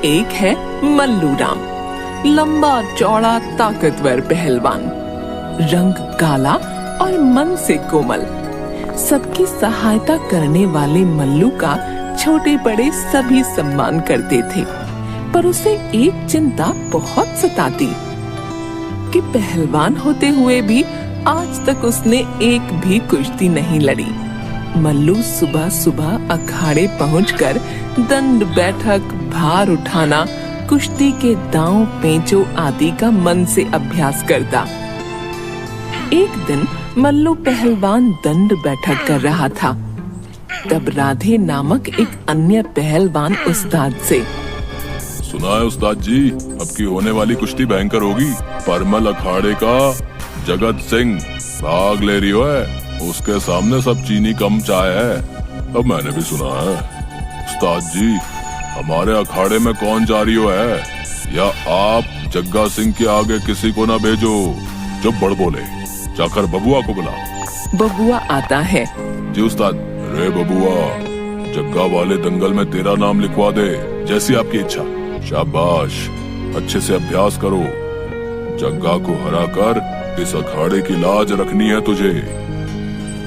एक है मल्लू राम, लंबा चौड़ा ताकतवर पहलवान, रंग काला और मन से कोमल। सबकी सहायता करने वाले मल्लू का छोटे बड़े सभी सम्मान करते थे, पर उसे एक चिंता बहुत सताती कि पहलवान होते हुए भी आज तक उसने एक भी कुश्ती नहीं लड़ी। मल्लू सुबह सुबह अखाड़े पहुंचकर दंड बैठक, भार उठाना, कुश्ती के दांव पेंचो आदि का मन से अभ्यास करता। एक दिन मल्लू पहलवान दंड बैठक कर रहा था, तब राधे नामक एक अन्य पहलवान उस्ताद से, सुना है उस्ताद जी, अब की होने वाली कुश्ती भयंकर होगी। परमल अखाड़े का जगत सिंह भाग ले रही है, उसके सामने सब चीनी कम चाय है। अब मैंने भी सुना है। उस्ताद जी, हमारे अखाड़े में कौन जा रही है, या आप जग्गा सिंह के आगे किसी को न भेजो जो बड़ बोले। जाकर बबुआ को बुला। बबुआ आता है। जी उस्ताद। रे बबुआ, जग्गा वाले दंगल में तेरा नाम लिखवा दे, जैसी आपकी इच्छा। शाबाश, अच्छे से अभ्यास करो। जग्गा को हरा कर इस अखाड़े की लाज रखनी है तुझे।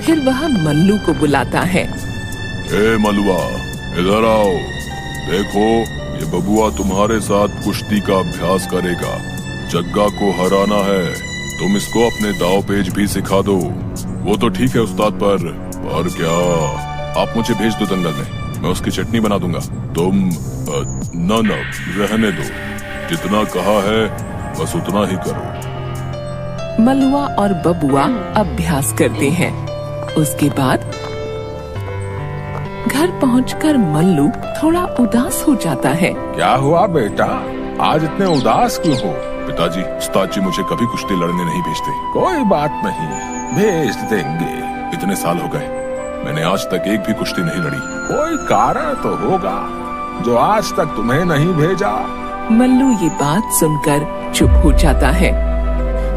फिर वह मल्लू को बुलाता है। ए मलुआ, इधर आओ। देखो, ये बबुआ तुम्हारे साथ कुश्ती का अभ्यास करेगा। जग्गा को हराना है, तुम इसको अपने दाव पेच भी सिखा दो। वो तो ठीक है उस्ताद, पर क्या आप मुझे भेज दो दंगल में, मैं उसकी चटनी बना दूंगा। तुम न रहने दो, जितना कहा है बस उतना ही करो। मलुआ और बबुआ अभ्यास करते हैं। उसके बाद घर पहुंचकर मल्लू थोड़ा उदास हो जाता है। क्या हुआ बेटा, आज इतने उदास क्यों हो? पिताजी, उस्ताद जी मुझे कभी कुश्ती लड़ने नहीं भेजते। कोई बात नहीं, भेज देंगे। इतने साल हो गए, मैंने आज तक एक भी कुश्ती नहीं लड़ी। कोई कारण तो होगा जो आज तक तुम्हें नहीं भेजा। मल्लू ये बात सुनकर चुप हो जाता है।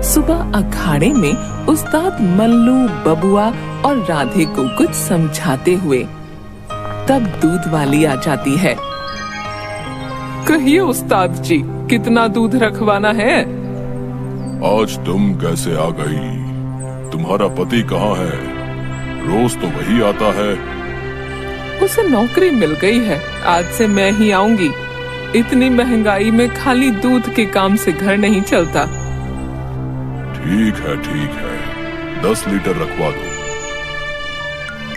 सुबह अखाड़े में उस्ताद मल्लू, बबुआ और राधे को कुछ समझाते हुए तब दूध वाली आ जाती है। कहिए उस्ताद जी, कितना दूध रखवाना है? आज तुम कैसे आ गई? तुम्हारा पति कहाँ है? रोज तो वही आता है। उसे नौकरी मिल गई है, आज से मैं ही आऊंगी। इतनी महंगाई में खाली दूध के काम से घर नहीं चलता। ठीक है, 10 लीटर रखवा दो।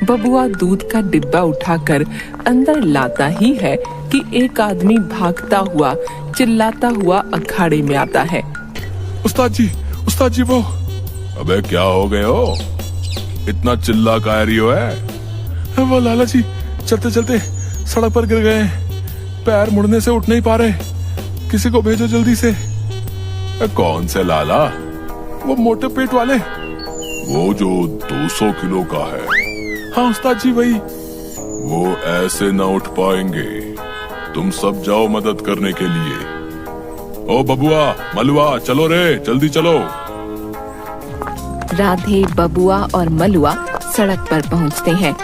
बबुआ दूध का डिब्बा उठाकर अंदर लाता ही है कि एक आदमी भागता हुआ, चिल्लाता हुआ अखाड़े में आता है। उस्ताद जी वो। अबे क्या हो गए हो? इतना चिल्ला का रही हो है? वो लाला जी चलते चलते सड़क पर गिर गए, पैर मुड़ने से उठ नहीं पा रहे, किसी को भेजो जल्दी से। कौन से लाला? वो मोटे पेट वाले। वो जो 200 किलो का है? हाँ उस्ताद जी, वही। वो ऐसे न उठ पाएंगे, तुम सब जाओ मदद करने के लिए। ओ बबुआ, मलुआ, चलो रे, जल्दी चलो। राधे, बबुआ और मलुआ सड़क पर पहुंचते हैं।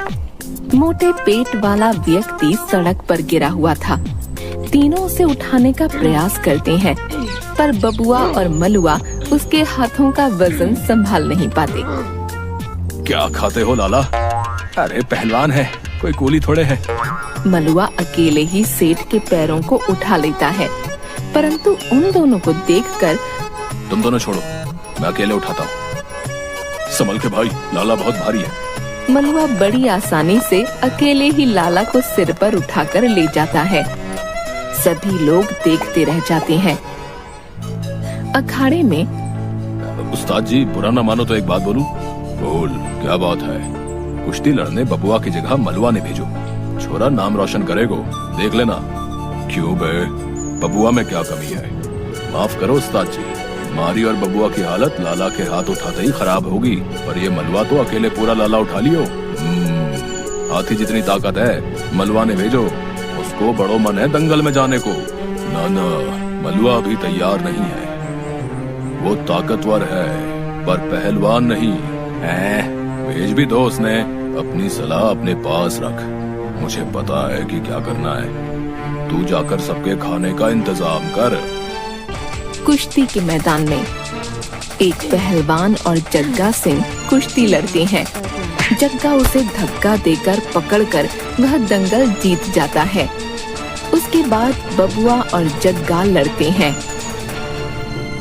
मोटे पेट वाला व्यक्ति सड़क पर गिरा हुआ था। तीनों उसे उठाने का प्रयास करते हैं, पर बबुआ और मलुआ उसके हाथों का वजन संभाल नहीं पाते। क्या खाते हो लाला? अरे पहलवान है, कोई कूली थोड़े है। मलुआ अकेले ही सेठ के पैरों को उठा लेता है, परंतु उन दोनों को देखकर, तुम दोनों छोड़ो, मैं अकेले उठाता हूँ। संभल के भाई, लाला बहुत भारी है। मलुआ बड़ी आसानी से अकेले ही लाला को सिर पर उठाकर ले जाता है। सभी लोग देखते रह जाते हैं। अखाड़े में उस्ताद जी, बुरा न मानो तो एक बात बोलूं? बोल, क्या बात है? कुश्ती लड़ने बबुआ की जगह मलुआ ने भेजो। छोरा नाम रोशन करेगो, देख लेना। क्यों बे, बबुआ में क्या कमी है? माफ करो उस्ताद जी, मारी और बबुआ की हालत लाला के हाथ उठाते ही खराब होगी, पर ये मलुआ तो अकेले पूरा लाला उठा लियो। हाथी जितनी ताकत है, मलुआ ने भेजो। उसको बड़ो मन है दंगल में जाने को। ना, मलुआ अभी तैयार नहीं है। वो ताकतवर है, पर पहलवान नहीं है। भेज भी दो उसने, अपनी सलाह अपने पास रख। मुझे पता है कि क्या करना है। तू जाकर सबके खाने का इंतजाम कर। कुश्ती के मैदान में एक पहलवान और जग्गा सिंह कुश्ती लड़ते हैं। जग्गा उसे धक्का देकर पकड़कर वह दंगल जीत जाता है। उसके बाद बबुआ और जग्गा लड़ते हैं।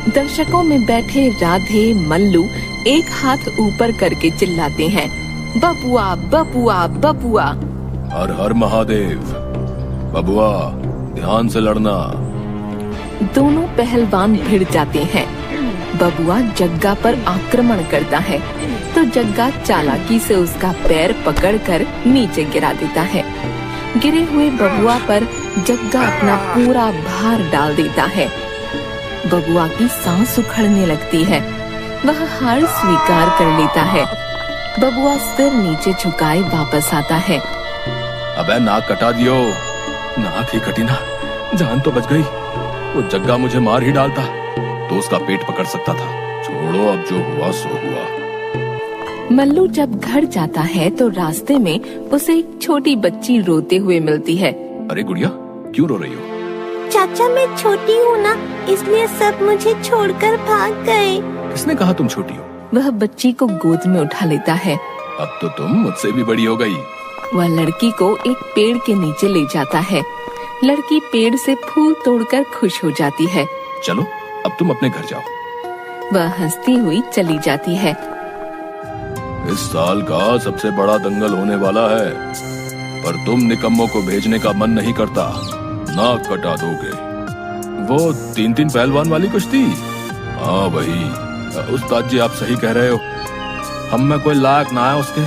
दर्शकों में बैठे राधे मल्लू एक हाथ ऊपर करके चिल्लाते हैं, बबुआ बबुआ बबुआ। हर हर महादेव। बबुआ ध्यान से लड़ना। दोनों पहलवान भिड़ जाते हैं। बबुआ जग्गा पर आक्रमण करता है तो जग्गा चालाकी से उसका पैर पकड़कर नीचे गिरा देता है। गिरे हुए बबुआ पर जग्गा अपना पूरा भार डाल देता है। बबुआ की सांस उखड़ने लगती है। वह हार स्वीकार कर लेता है। बबुआ सिर नीचे झुकाए वापस आता है। अबे नाक कटा दियो। नाक ही कटी ना, जान तो बच गई। वो जग्गा मुझे मार ही डालता तो उसका पेट पकड़ सकता था। छोड़ो, अब जो हुआ सो हुआ। मल्लू जब घर जाता है तो रास्ते में उसे एक छोटी बच्ची रोते हुए मिलती है। अरे गुड़िया, क्यों रो रही हो? चाचा मैं छोटी हूँ ना, इसलिए सब मुझे छोड़कर भाग गए। किसने कहा तुम छोटी हो? वह बच्ची को गोद में उठा लेता है। अब तो तुम मुझसे भी बड़ी हो गई। वह लड़की को एक पेड़ के नीचे ले जाता है। लड़की पेड़ से फूल तोड़कर खुश हो जाती है। चलो अब तुम अपने घर जाओ। वह हंसती हुई चली जाती है। इस साल का सबसे बड़ा दंगल होने वाला है, पर तुम निकम्मों को भेजने का मन नहीं करता। नाक कटा दोगे। वो 3-3 पहलवान वाली कुश्ती? हाँ वही। उस्ताद जी आप सही कह रहे हो। हम में कोई लायक ना है उसके।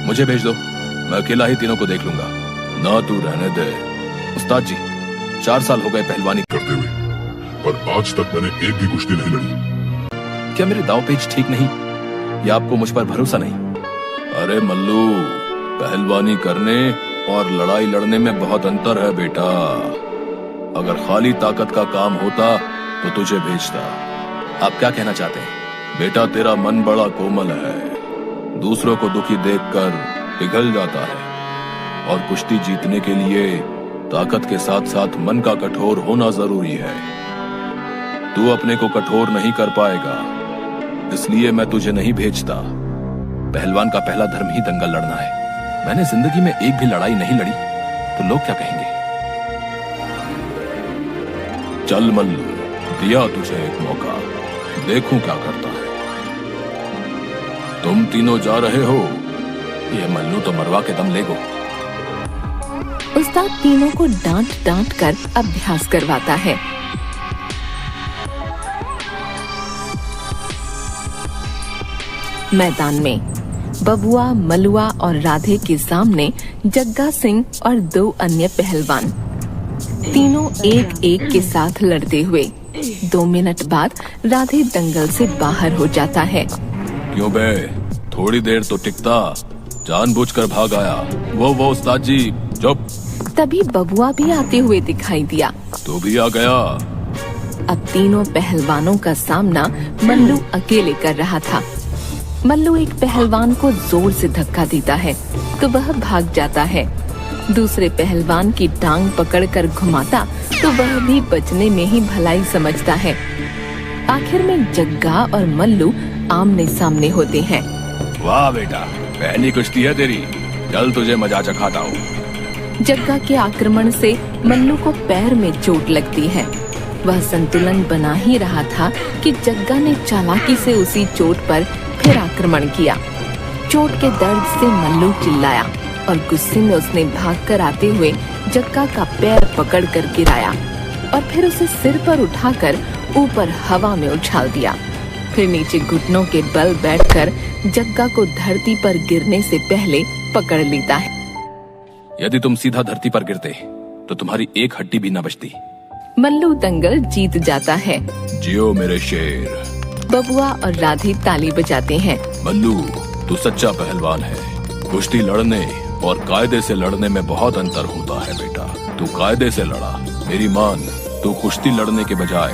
मुझे भेज दो, मैं अकेला ही तीनों को देख लूंगा। ना तू रहने दे। उस्ताद जी 4 साल हो गए पहलवानी करते हुए, पर आज तक मैंने एक भी कुश्ती नहीं लड़ी। क्या मेरे दाव पेच ठीक नहीं या आपको मुझ पर भरोसा नहीं? अरे मल्लू, पहलवानी करने और लड़ाई लड़ने में बहुत अंतर है बेटा। अगर खाली ताकत का काम होता तो तुझे भेजता। आप क्या कहना चाहते हैं? बेटा तेरा मन बड़ा कोमल है, दूसरों को दुखी देखकर पिघल जाता है, और कुश्ती जीतने के लिए ताकत के साथ साथ मन का कठोर होना जरूरी है। तू अपने को कठोर नहीं कर पाएगा, इसलिए मैं तुझे नहीं भेजता। पहलवान का पहला धर्म ही दंगल लड़ना है। मैंने जिंदगी में एक भी लड़ाई नहीं लड़ी तो लोग क्या कहेंगे? चल मल्लू, दिया तुझे एक मौका, देखूं क्या करता है। तुम तीनों जा रहे हो, ये मल्लू तो मरवा के दम लेगो। उस्ताद तीनों को डांट डांट कर अभ्यास करवाता है। मैदान में बबुआ, मलुआ और राधे के सामने जग्गा सिंह और 2 अन्य पहलवान, तीनों एक एक के साथ लड़ते हुए। 2 मिनट बाद राधे दंगल से बाहर हो जाता है। क्यों बे, थोड़ी देर तो टिकता, जानबूझकर भाग आया। वो उस्ताद जी चुप। तभी बबुआ भी आते हुए दिखाई दिया। तू भी आ गया। अब तीनों पहलवानों का सामना मल्लू अकेले कर रहा था। मल्लू एक पहलवान को जोर से धक्का देता है तो वह भाग जाता है। दूसरे पहलवान की टांग पकड़कर घुमाता तो वह भी बचने में ही भलाई समझता है। आखिर में जग्गा और मल्लू आमने सामने होते हैं। वाह बेटा, पहली कुश्ती है तेरी, चल तुझे मजा चखाता हूँ। जग्गा के आक्रमण से मल्लू को पैर में चोट लगती है। वह संतुलन बना ही रहा था कि जग्गा ने चालाकी से उसी चोट पर फिर आक्रमण किया। चोट के दर्द से मल्लू चिल्लाया और गुस्से में उसने भागकर आते हुए जग्गा का पैर पकड़कर गिराया और फिर उसे सिर पर उठाकर ऊपर हवा में उछाल दिया। फिर नीचे घुटनों के बल बैठकर जग्गा को धरती पर गिरने से पहले पकड़ लेता है। यदि तुम सीधा धरती पर गिरते तो तुम्हारी एक हड्डी भी न बचती। मल्लू दंगल जीत जाता है। जियो मेरे शेर। बबुआ और राधे ताली बजाते हैं। मल्लू, तू सच्चा पहलवान है। कुश्ती लड़ने और कायदे से लड़ने में बहुत अंतर होता है बेटा। तू कायदे से लड़ा। मेरी मान, तू कुश्ती लड़ने के बजाय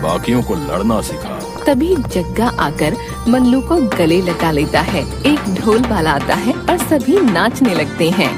बाकियों को लड़ना सिखा। तभी जग्गा आकर मल्लू को गले लगा लेता है। एक ढोल वाला आता है और सभी नाचने लगते हैं।